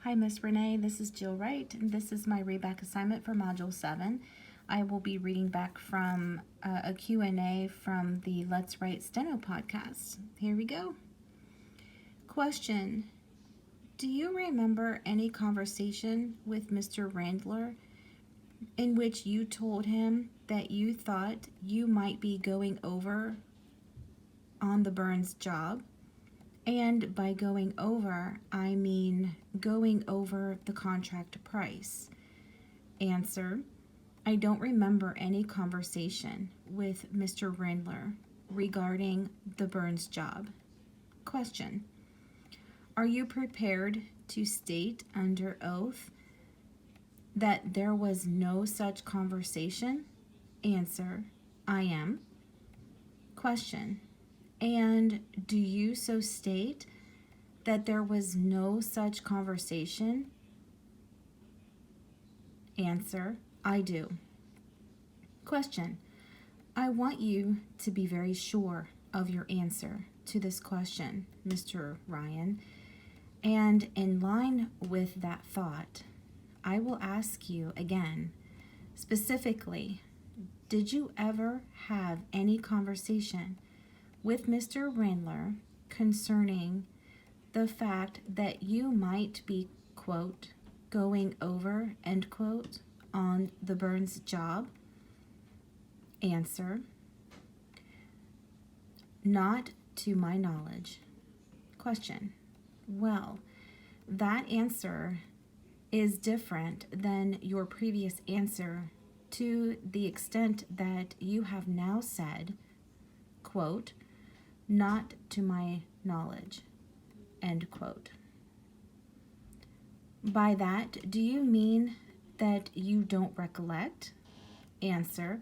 Hi, Miss Renee. This is Jill Wright, and this is my readback assignment for Module 7. I will be reading back from a Q&A from the Let's Write Steno podcast. Here we go. Question: do you remember any conversation with Mr. Randler in which you told him that you thought you might be going over on the Burns job? And by going over, I mean going over the contract price. Answer: I don't remember any conversation with Mr. Randler regarding the Burns job. Question: are you prepared to state under oath that there was no such conversation? Answer: I am. Question: and do you so state that there was no such conversation? Answer: I do. Question: I want you to be very sure of your answer to this question, Mr. Ryan. And in line with that thought, I will ask you again, specifically, did you ever have any conversation with Mr. Randler concerning the fact that you might be, quote, going over, end quote, on the Burns job? Answer: not to my knowledge. Question: well, that answer is different than your previous answer to the extent that you have now said, quote, not to my knowledge, end quote. By that, do you mean that you don't recollect? Answer: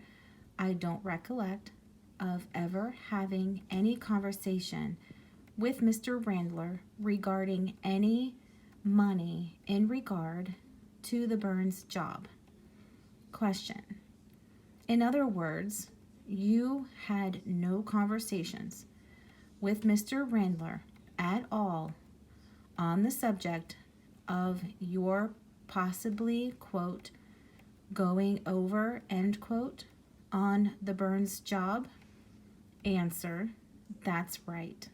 I don't recollect of ever having any conversation with Mr. Randler regarding any money in regard to the Burns job. Question: in other words, you had no conversations with Mr. Randler at all on the subject of your possibly, quote, going over, end quote, on the Burns job? Answer: that's right.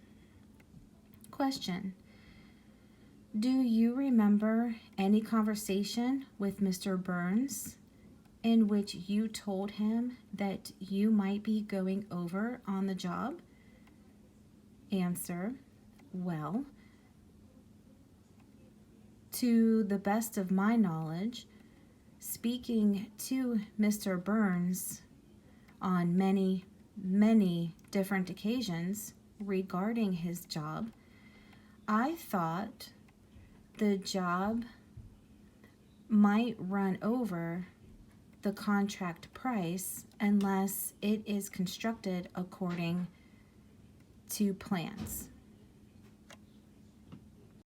Question: do you remember any conversation with Mr. Burns in which you told him that you might be going over on the job? Answer: well, to the best of my knowledge, speaking to Mr. Burns on many, many different occasions regarding his job, I thought the job might run over the contract price unless it is constructed according to plans.